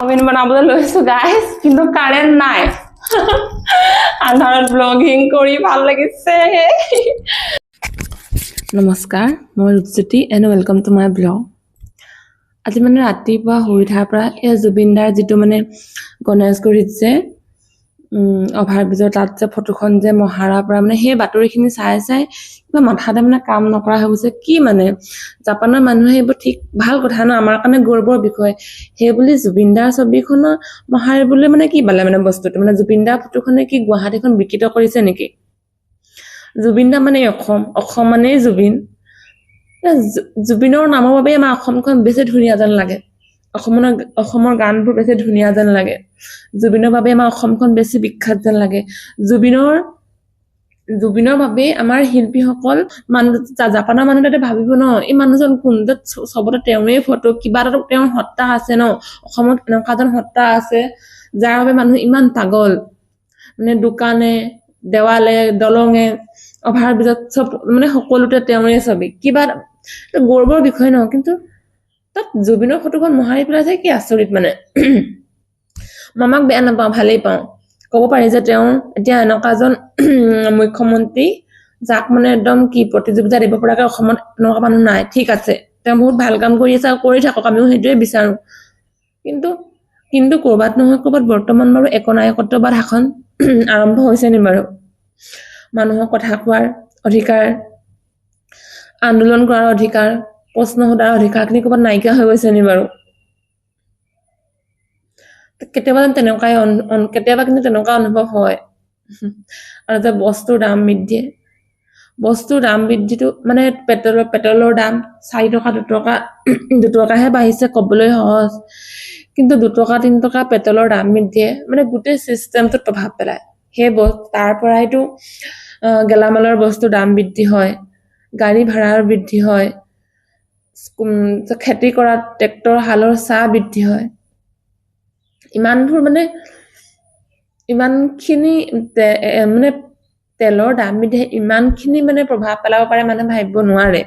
Chowmein বনাবলৈ লৈছো guys, কিন্তু কাৰেণ্ট নাই। আন্ধাৰত ব্লগিং কৰি ভাল লাগিছে। নমস্কাৰ, মই Rupjyoti and welcome to my blog. আজি ৰাতিপুৱা শুই উঠাৰ পৰা এই জুবিনদাৰ যিটো গণেশগুৰিত যে অভাৰব্ৰিজৰ তাত যে ফটোখন যে মহাৰাৰ পৰা সেই বাতৰিখিনি চাই কিবা মাথাতে কাম নকৰা হৈ গৈছে। কি জাপানৰ মানুহে এইবোৰ ঠিক ভাল কথা ন, আমাৰ কাৰণে গৌৰৱৰ বিষয়। সেই বুলি জুবিনদাৰ ছবিখনৰ মহাৰে বুলি কি পালে বস্তুটো জুবিনদাৰ ফটোখনে কি গুৱাহাটীখন বিকৃত কৰিছে নেকি? জুবিনদা অসম জুবিন। জুবিনৰ নামৰ বাবে আমাৰ অসমখন বেছি ধুনীয়া যেন লাগে। অসমৰ গানবোৰ বেছি ধুনীয়া যেন লাগে। জুবিনৰ বাবে আমাৰ অসমখন বেছি বিখ্যাত যেন লাগে। জুবিনৰ বাবে আমাৰ শিল্পীসকল জাপানৰ মানুহ তাতে ভাবিব ন, এই মানুহজন কোন? চবতে তেওঁৰে ফটো, কিবা এটা তেওঁৰ সত্তা আছে ন। অসমত এনেকুৱা এজন সত্তা আছে যাৰ বাবে মানুহ ইমান পাগল। দোকানে, দেৱালে, দলঙে, অভাৰব্ৰিজত চব সকলোতে তেওঁৰে ছবি। কিবা গৌৰৱৰ বিষয় ন। কিন্তু তাত জুবিনৰ ফটোখন মোহাৰি পেলাইছে, কি আচৰিত মামাক বেয়া নাপাওঁ, ভালেই পাওঁ। ক'ব পাৰি যে তেওঁ এতিয়া এনেকুৱা এজন মুখ্যমন্ত্ৰী যাক একদম কি প্ৰতিযোগিতা দিব পৰাকে অসমত এনেকুৱা মানুহ নাই। ঠিক আছে, তেওঁ বহুত ভাল কাম কৰি আছে আৰু কৰি থাকক, আমিও সেইটোৱে বিচাৰো। কিন্তু কৰবাত নহয় কৰবাত বৰ্তমান একনায়কত্ববাদ শাসন আৰম্ভ হৈছে নি বাৰু? মানুহৰ কথা কোৱাৰ অধিকাৰ, আন্দোলন কৰাৰ অধিকাৰ, প্ৰশ্ন সোধাৰ অধিকাৰখিনি কৰবাত নাইকিয়া হৈ গৈছে নি বাৰু? কেতিয়াবা কিন্তু তেনেকুৱা অনুভৱ হয়। আৰু যে বস্তুৰ দাম বৃদ্ধিটো পেট্ৰলৰ দাম 4 টকা 2 টকাহে বাঢ়িছে, কবলৈ সহজ। কিন্তু 2 টকা 3 টকা পেট্ৰলৰ দাম বৃদ্ধিয়ে গোটেই চিষ্টেমটোত প্ৰভাৱ পেলায়। তাৰ পৰাইতো গেলামালৰ বস্তুৰ দাম বৃদ্ধি হয়, গাড়ী ভাড়াৰ বৃদ্ধি হয়, খেতি কৰা ট্ৰেক্টৰ হালৰ চাহ বৃদ্ধি হয়। ইমানখিনি তেলৰ দাম বৃদ্ধিয়ে ইমানখিনি প্ৰভাৱ পেলাব পাৰে মানুহে ভাবিব নোৱাৰে।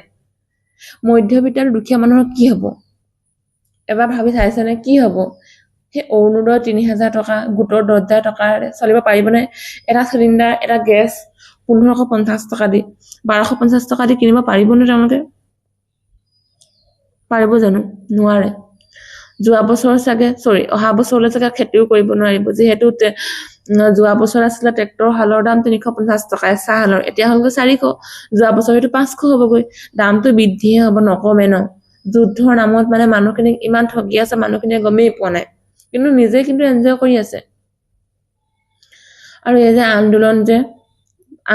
মধ্যবিত্ত আৰু দুখীয়া মানুহৰ কি হব? এবাৰ ভাবি চাইছেনে কি হব? সেই অৰুণোদয় 3000 টকা, গোটৰ 10,000 টকাৰে চলিব পাৰিবনে? এটা চিলিণ্ডাৰ, এটা গেছ 1550 টকা দি, 1250 টকা দি কিনিব পাৰিবনে তেওঁলোকে? পাৰিব জানো? নোৱাৰে। অহা বছৰলৈ চাগে খেতিও কৰিব নোৱাৰিব, যিহেতু যোৱা বছৰ আছিলে ট্ৰেক্টৰ হালৰ দাম 350 টকাই, চাহ হালৰ এতিয়া হলগৈ 400। যোৱা বছৰ হয়তো 500 হবগৈ। দামটো বৃদ্ধিয়ে হব, নকমে ন। যুদ্ধৰ নামত মানুহখিনিক ইমান ঠগি আছে, মানুহখিনিয়ে গমেই পোৱা নাই, কিন্তু নিজে এনজয় কৰি আছে। আৰু এই যে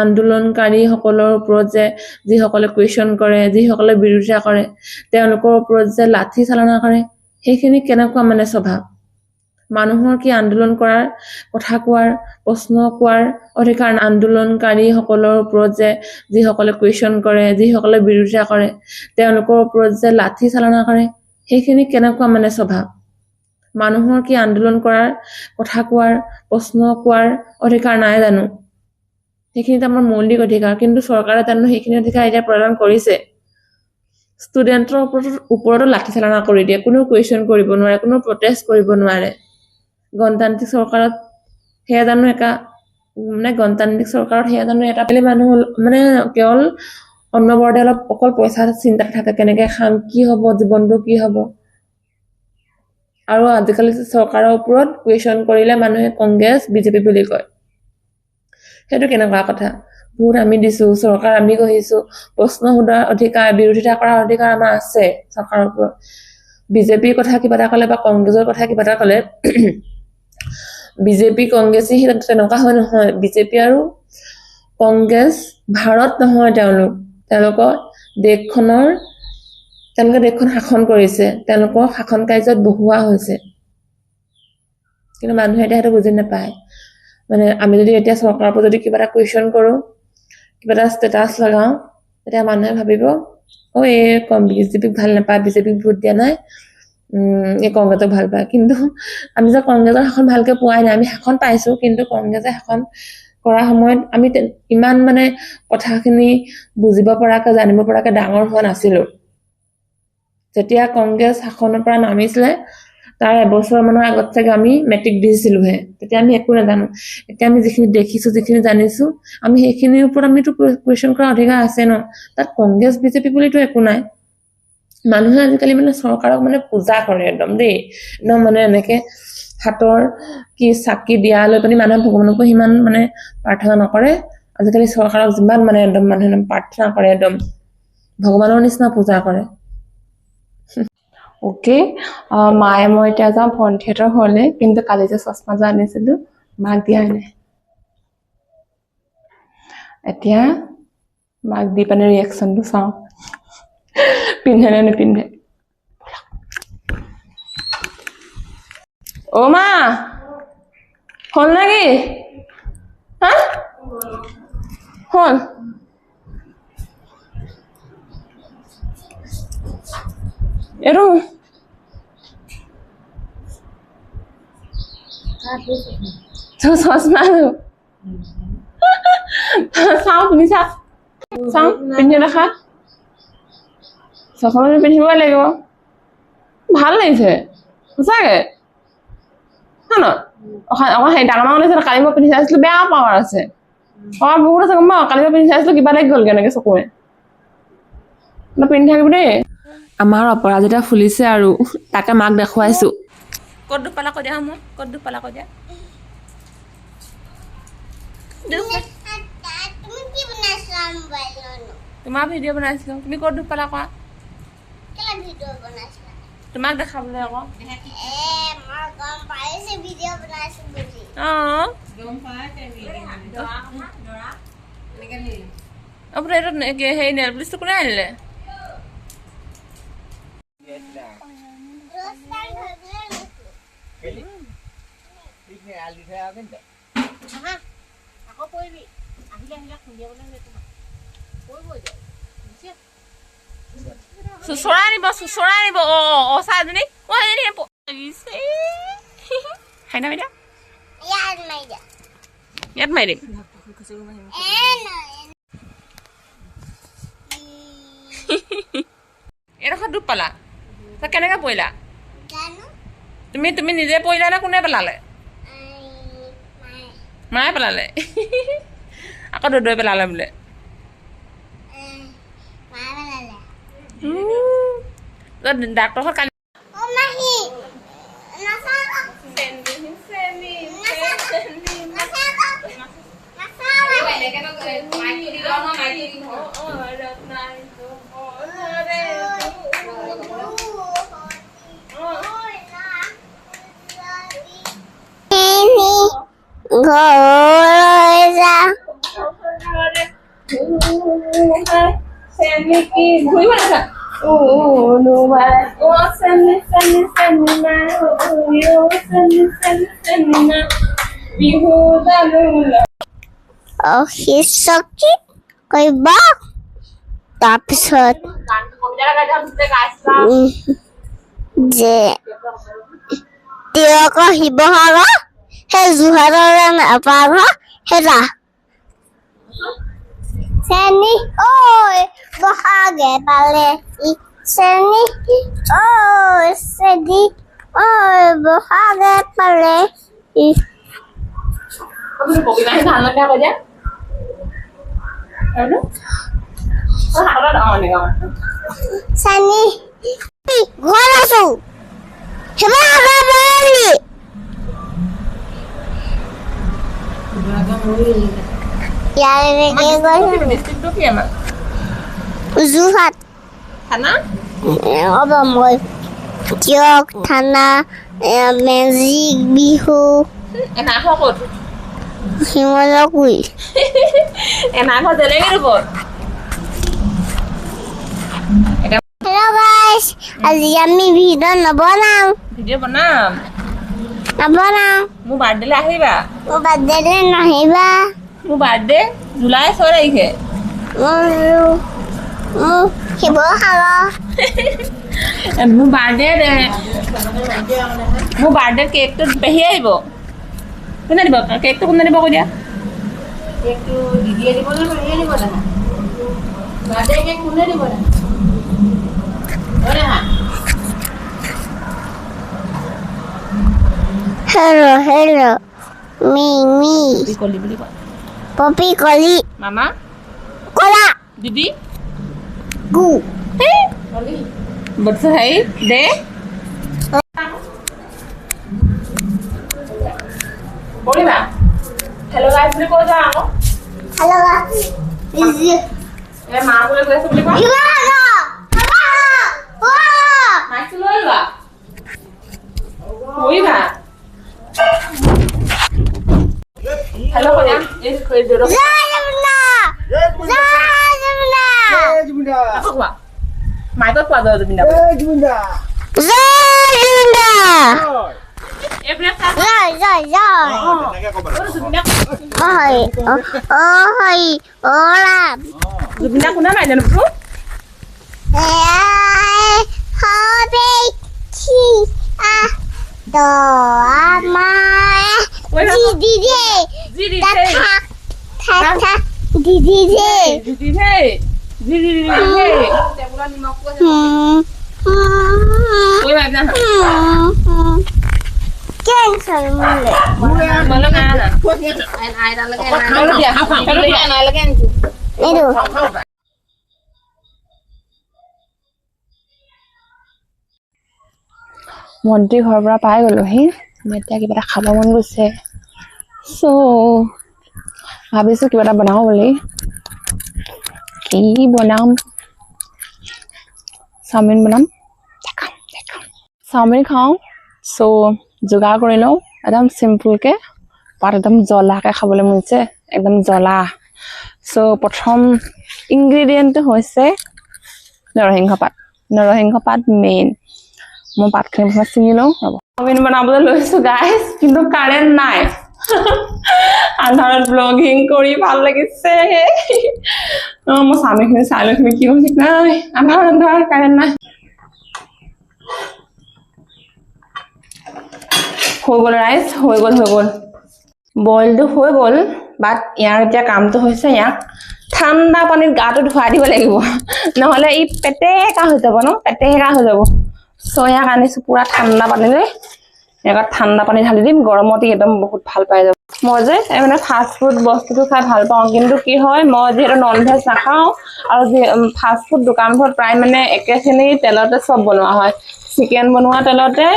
আন্দোলনকাৰী সকলৰ ওপৰত যে যিসকলে কুৱেশ্যন কৰে, যিসকলে বিৰোধিতা কৰে, তেওঁলোকৰ ওপৰত যে লাঠি চালনা কৰে, সেইখিনি কেনেকুৱা স্বভাৱ? মানুহৰ কি আন্দোলন কৰাৰ, কথা কোৱাৰ, প্ৰশ্ন কোৱাৰ অধিকাৰ? আন্দোলনকাৰী সকলৰ ওপৰত যে যিসকলে কুৱেশ্যন কৰে, যিসকলে বিৰোধিতা কৰে, তেওঁলোকৰ ওপৰত যে লাঠি চালনা কৰে, সেইখিনি কেনেকুৱা স্বভাৱ? মানুহৰ কি আন্দোলন কৰাৰ, কথা কোৱাৰ, প্ৰশ্ন কোৱাৰ অধিকাৰ নাই জানো? সেইখিনিত আমাৰ মৌলিক অধিকাৰ, কিন্তু চৰকাৰে জানো সেইখিনি অধিকাৰ এতিয়া প্ৰদান কৰিছে? ষ্টুডেণ্টৰ ওপৰতো লাঠি চালনা কৰি দিয়ে, কোনো কুৱেশ্যন কৰিব নোৱাৰে, কোনো প্ৰটেষ্ট কৰিব নোৱাৰে। গণতান্ত্ৰিক চৰকাৰত সেয়া জানো এটা মানুহ কেৱল অন্নবৰতে অকল পইচা চিন্তাত থাকে, কেনেকে খাম, কি হব, জীৱনটো কি হব। আৰু আজিকালি চৰকাৰৰ ওপৰত কুৱেশ্যন কৰিলে মানুহে কংগ্ৰেছ, বিজেপি বুলি কয়। সেইটো কেনেকুৱা কথা? ভোট আমি দিছো, চৰকাৰ আমি গঢ়িছো, প্ৰশ্ন সোধাৰ অধিকাৰ, বিৰোধিতা কৰাৰ অধিকাৰ আমাৰ আছে চৰকাৰৰ ওপৰত। বিজেপিৰ কথা কিবা এটা কলে বা কংগ্ৰেছৰ কথা কিবা এটা কলে, বিজেপি কংগ্ৰেছী তেনেকুৱা হয় নহয়। বিজেপি আৰু কংগ্ৰেছ ভাৰত নহয়, তেওঁলোকে দেশখন শাসন কৰিছে, তেওঁলোকৰ শাসন কাৰ্যত বহুওৱা হৈছে। কিন্তু মানুহে এতিয়া সেইটো বুজি নাপায়। আমি যদি এতিয়া চৰকাৰৰ পৰা যদি কিবা এটা কুৱেশ্যন কৰো, কিবা এটা ষ্টেটাছ লগাও, তেতিয়া মানুহে ভাবিব এই বিজেপিক ভাল নাপায়, বিজেপিক ভোট দিয়া নাই, এই কংগ্ৰেছক ভাল পায়। কিন্তু আমি যে কংগ্ৰেছৰ শাসন ভালকে পোৱাই নাই, আমি শাসন পাইছো, কিন্তু কংগ্ৰেছে শাসন কৰা সময়ত আমি ইমান কথাখিনি বুজিব পৰাকে, জানিব পৰাকে ডাঙৰ হোৱা নাছিলো। যেতিয়া কংগ্ৰেছ শাসনৰ পৰা নামিছিলে, তাৰ এবছৰমানৰ আগত চাগে আমি মেট্ৰিক দিছিলোহে, তেতিয়া আমি একো নাজানো। এতিয়া আমি যিখিনি দেখিছো, যিখিনি জানিছো, আমি সেইখিনিৰ ওপৰত আমিতো কুৱেশ্যন কৰাৰ অধিকাৰ আছে ন। তাত কংগ্ৰেছ বিজেপি বুলিতো একো নাই। মানুহে আজিকালি মানে চৰকাৰক মানে পূজা কৰে একদম দেই, একদম মানে এনেকে হাতৰ কি চাকি দিয়া লৈ পিনি মানুহে ভগৱানকো সিমান মানে প্ৰাৰ্থনা নকৰে। আজিকালি চৰকাৰক যিমান মানে একদম মানুহে প্ৰাৰ্থনা কৰে, একদম ভগৱানৰ নিচিনা পূজা কৰে। অ'কে, মায়ে মই এতিয়া যাওঁ ভণ্টিহঁতৰ ঘৰলে, কিন্তু কালি যে চশমাযোৰ আনিছিলো মাক দিয়াই নাই। এতিয়া মাক দি পিনে ৰিয়েকশ্যনটো চাওঁ, পিন্ধে নে নিপিন্ধে। অ' মা হ'ল নেকি? হা হ'ল? এইটো চশমা চাওঁ, পিন্ধি চাওঁ, পিন্ধি দেখা। চশমাযোৰ পিন্ধিবই লাগিব, ভাল লাগিছে সঁচাকে। অকণ সেই ডাঙৰ ডাঙৰ নিচিনা। কালি মই পিন্ধি চাইছিলো, বেয়া পাৱাৰ আছে, পাৱাৰ বহুত আছে গম পাওঁ। কালি মই পিন্ধি চাইছিলো কিবা লাগি গ'লগে এনেকে চকুৰে। পিন্ধি থাকিব দেই। আমাৰ অপৰাজিতা ফুলিছে আৰু তাকে মাক দেখুৱাইছো। ক'ত দুখ পালা কৈ দিয়া মোক, ক'ত দুখ পালা কৈ দিয়া। তোমাৰ ভিডিঅ' বনাইছিলো, তুমি ক'ত দুখ পালা কোৱা। তোমাক দেখাবলৈ আকৌ। হেৰি নেল পলিচটো কোনে আনিলে? চুচৰা আনিব, চুচৰা আনিব। অ চাই এজনী ইয়াত মাৰি দিম। এডোখৰত দুখ পালা, তই কেনেকে পৰিলা? তুমি নিজে পৰিলা নে কোনে পেলালে? মায়ে পেলালে। আকৌ দৈ পেলালে বোলে। ডাক্তৰ ঘৰত কালি কৰিব তাৰপিছত যে তিয়কৰ শিৱসাগৰ সেই যোৰহাটৰ নাপাৰ হেৰা চেনী ঐ বহাগে পালে চেনী ঐ চেনী ঐ বহাগে পালে চেনী ঘৰ আছো যোৰহাট থানা মই তিয়ক থানা মেজিক বিহু শিমলুগুৰি হেল্ল' গাইছ, আজি আমি ভিডিঅ' নবনাও। মোৰ বাৰ্থডেলৈ আহিবা। মোৰ বাৰ্থডেলৈ নাহিবা। মোৰ বাৰ্থডে জুলাই 6 তাৰিখে। শিৱসাগৰ মোৰ বাৰ্থডে কেকটো পেহি আহিব। কোনে দিব কেকটো? কোনে দিব কৈ দিয়া। কেকটো দিদিয়ে দিব নে পেহিয়ে দিব? বাৰ্থডে কেক কোনে দিব? Hello, hello. Me. কলি বুলি কয় Poppy Koli. মামা Kola. দিদি Gu. বলছো হেই দে বলিবা হেল্ল' গাইস বুলি কৈ যা আকৌ Hello, guys. Is you? এ মা বোলে গৈ আছে বুলি কোৱা You are মাইকটো লৈ লোৱা বহিবা হেল্ল' কৈ দিয়া এই কৈ দিওঁ ৰ Zajumna. আকৌ কোৱা মাইকত কোৱা দে তুমি Zajumna. এইবিলাক কা Zai. Oi. Hola. জুবিনা কোনা নাই জানো ব্ৰু Hobby. Chi. Ah. Do. Ama. Didi. জি দি Ta. Didi. জি দি হেই জি দি হেই টেবুলত নিমখ কৈ কৈ ভাবনা Cancel mule. মলে না না আই দালকে না লগে আনিছো Itu. মন্ত্ৰী ঘৰৰ পৰা পাই গ'লোহি এতিয়া কিবা এটা খাব মন গৈছে চ' ভাবিছোঁ কিবা এটা বনাওঁ বুলি কি বনাম চাওমিন বনাম দেখাম চাওমিন খাওঁ চ' যোগাৰ কৰি লওঁ একদম চিম্পুলকৈ পাত একদম জ্বলাকৈ খাবলৈ মন হৈছে একদম জ্বলা চ' প্ৰথম ইনগ্ৰিডিয়েণ্টটো হৈছে নৰসিংহ পাত মেইন মই পাতখিনি প্ৰথমে ছিঙি লওঁ ৰ'ব চাওমিন বনাবলৈ লৈছোঁ গাইজ কিন্তু কাৰেণ্ট নাই আন্ধাৰত ব্লগিং কৰি ভাল লাগিছে মই চাওমিনখিনি চাই লৈ তুমি কি হ'ল ঠিক নাই আন্ধাৰ কাৰেণ্ট নাই হৈ গ'ল ৰাইজ হৈ গ'ল বইলটো হৈ গ'ল বাট ইয়াৰ এতিয়া কামটো হৈছে ইয়াক ঠাণ্ডা পানীত গাটো ধুৱাই দিব লাগিব নহ'লে ই পেটেকা হৈ যাব ন চ' ইয়াক আনিছোঁ পুৰা ঠাণ্ডা পানীলৈ ইয়াত ঠাণ্ডা পানী ঢালি দিম গৰমত একদম বহুত ভাল পাই যাব মই যে মানে ফাষ্ট ফুড বস্তুটো খাই ভাল পাওঁ কিন্তু কি হয় মই যিহেতু নন ভেজ নাখাওঁ আৰু ফাষ্ট ফুড দোকানবোৰত প্ৰায় মানে একেখিনি তেলতে চব বনোৱা হয় চিকেন বনোৱা তেলতে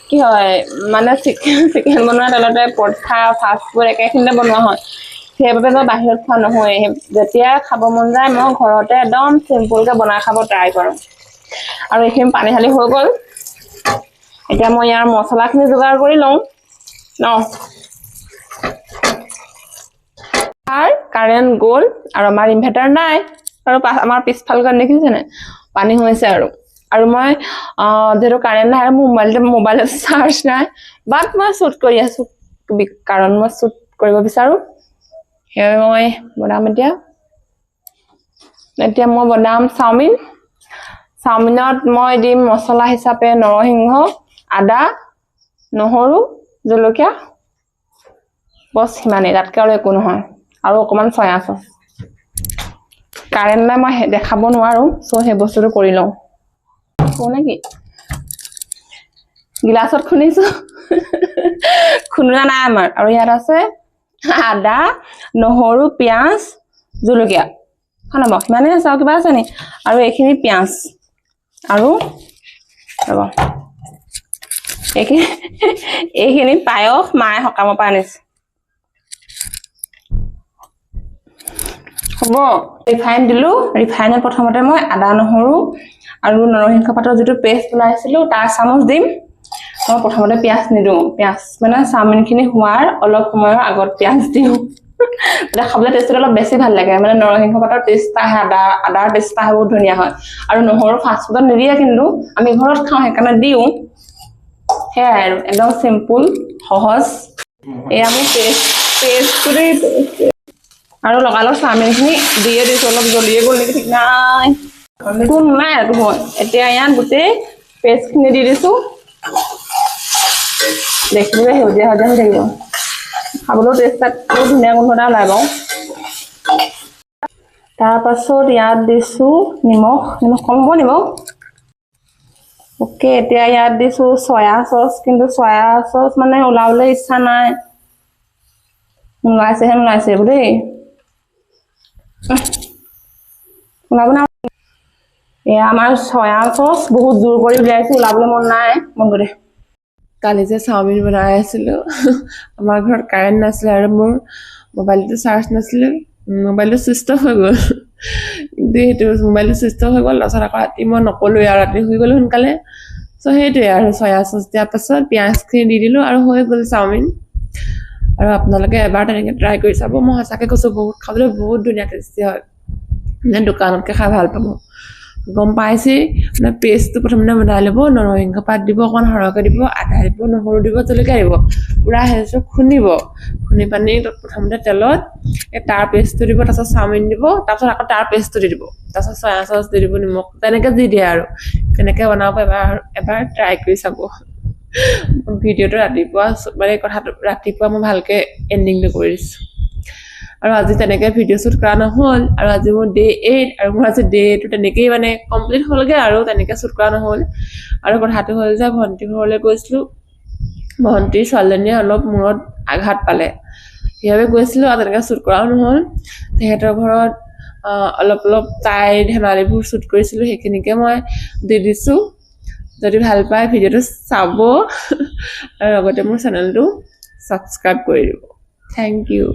কি হয় মানে চিকেন বনোৱা তেলতে পৰঠা ফাষ্ট ফুড একেখিনিতে বনোৱা হয় সেইবাবে মই বাহিৰত খোৱা নহয় যেতিয়া খাব মন যায় মই ঘৰতে একদম চিম্পুলকৈ বনাই খাব ট্ৰাই কৰোঁ আৰু এইখিনি পানী ঢালি হৈ গ'ল এতিয়া মই ইয়াৰ মছলাখিনি যোগাৰ কৰি লওঁ ন আৰু কাৰেণ্ট গ'ল আৰু আমাৰ ইনভাৰ্টাৰ নাই আৰু আমাৰ পিছফালখন দেখিছেনে পানী হৈছে আৰু মই যিহেতু কাৰেণ্ট নাই আৰু মোবাইলত চাৰ্জ নাই বাট মই শ্বুট কৰি আছোঁ কাৰণ মই শ্বুট কৰিব বিচাৰোঁ সেইবাবে মই বনাম এতিয়া মই বনাম চাওমিনত মই দিম মছলা হিচাপে নৰসিংহ আদা নহৰু জলকীয়া বছ সিমানেই তাতকৈ আৰু একো নহয় আৰু অকণমান চয়া চচ কাৰেণ্ট নাই মই দেখাব নোৱাৰোঁ চ' সেই বস্তুটো কৰি লওঁ নেকি গিলাচত খুন্দিছোঁ খুন্দা নাই আমাৰ আৰু ইয়াত আছে আদা নহৰু পিঁয়াজ জলকীয়া খানাব সিমানে আছে আৰু কিবা আছে নি আৰু এইখিনি পিঁয়াজ আৰু ৰ'ব এইখিনি পায়স মায়ে সকামৰ পৰা আনিছে হ'ব ৰিফাইন দিলোঁ ৰিফাইনত প্ৰথমতে মই আদা নহৰু আৰু নৰসিংহ পাতৰ যিটো পেষ্ট বনাইছিলোঁ তাৰ চামুচ দিম মই প্ৰথমতে পিঁয়াজ নিদিওঁ পিঁয়াজ মানে চাওমিনখিনি হোৱাৰ অলপ সময়ৰ আগত পিঁয়াজ দিওঁ তেতিয়া খাবলৈ টেষ্টটো অলপ বেছি ভাল লাগে মানে নৰসিংহ পাতৰ টেষ্ট আহে আদাৰ টেষ্ট আহে বহুত ধুনীয়া হয় আৰু নহৰু ফাষ্ট ফুডত নিদিয়ে কিন্তু আমি ঘৰত খাওঁ সেইকাৰণে দিওঁ সেয়াই আৰু একদম চিম্পুল সহজ এয়া আমি পেষ্টটো আৰু লগালগ চাওমিনখিনি দিয়ে দিছোঁ অলপ জ্বলিয়ে গ'ল নেকি ঠিক নাই কোন নাই আৰু মই এতিয়া ইয়াত গোটেই পেষ্টখিনি দি দিছোঁ দেখিলে সেউজীয়া হৈ থাকিব খাবলৈও টেষ্ট বহুত ধুনীয়া গোন্ধ এটা ওলাই বাৰু তাৰপাছত ইয়াত দিছোঁ নিমখ কম হ'ব নি বাৰু ওকে এতিয়া ইয়াত দিছো সয়া সস কিন্তু সয়া সস মানে ওলাবলৈ ইচ্ছা নাই ওলাইছে বোলে ওলাব না এয়া আমাৰ সয়া সস বহুত জোৰ কৰি উলিয়াইছো ওলাবলৈ মন নাই মন গৰে কালি যে চাওমিন বনাই আছিলো আমাৰ ঘৰত কাৰেণ্ট নাছিলে আৰু মোৰ মোবাইলটো চাৰ্জ নাছিলে মোবাইলটো ছুইচ অফ হৈ গ'ল কিন্তু মোবাইলটো ছুইচ অফ হৈ গ'ল তাৰপিছত আকৌ ৰাতি মই নকলোৱে আৰু ৰাতি শুই গ'লো সোনকালে চ' সেইটোৱে আৰু সয়া চচ দিয়াৰ পাছত পিঁয়াজখিনি দি দিলোঁ আৰু হৈ গ'ল চাওমিন আৰু আপোনালোকে এবাৰ তেনেকৈ ট্ৰাই কৰি চাব মই সঁচাকৈ কৈছোঁ বহুত খাবলৈ বহুত ধুনীয়া টেষ্টি হয় মানে দোকানতকৈ খাই ভাল পাব গম পাইছে মানে পেষ্টটো প্ৰথমতে বনাই ল'ব নৰসিংহ পাত দিব অকণ সৰহকৈ দিব আদা দিব নহৰু দিব জলকীয়া দিব পূৰা সেইটো খুন্দিব খুন্দি পানি প্ৰথমতে তেলত তাৰ পেষ্টটো দিব তাৰপিছত চাওমিন দিব তাৰপিছত আকৌ তাৰ পেষ্টটো দি দিব তাৰপিছত সয়া চচ দি দিব নিমখ তেনেকৈ দি দিয়ে আৰু তেনেকৈ বনাব এবাৰ ট্ৰাই কৰি চাব ভিডিঅ'টো ৰাতিপুৱা মানে কথাটো ৰাতিপুৱা মই ভালকৈ এণ্ডিংটো কৰি দিছোঁ আৰু আজি তেনেকৈ ভিডিঅ' শ্বুট কৰা নহ'ল আৰু আজি মোৰ ডে 8 আৰু মোৰ আজি ডেটো তেনেকেই মানে কমপ্লিট হ'লগৈ আৰু তেনেকৈ শ্বুট কৰা নহ'ল আৰু কথাটো হ'ল যে ভণ্টি ঘৰলৈ গৈছিলোঁ ভণ্টিৰ ছোৱালীজনীয়ে অলপ মূৰত আঘাত পালে সেইবাবে গৈছিলোঁ আৰু তেনেকৈ শ্বুট কৰাও নহ'ল তেহেঁতৰ ঘৰত অলপ তাইৰ ধেমালিবোৰ শ্বুট কৰিছিলোঁ সেইখিনিকে মই দি দিছোঁ যদি ভাল পায় ভিডিঅ'টো চাব আৰু লগতে মোৰ চেনেলটো ছাবস্ক্ৰাইব কৰি দিব থেংক ইউ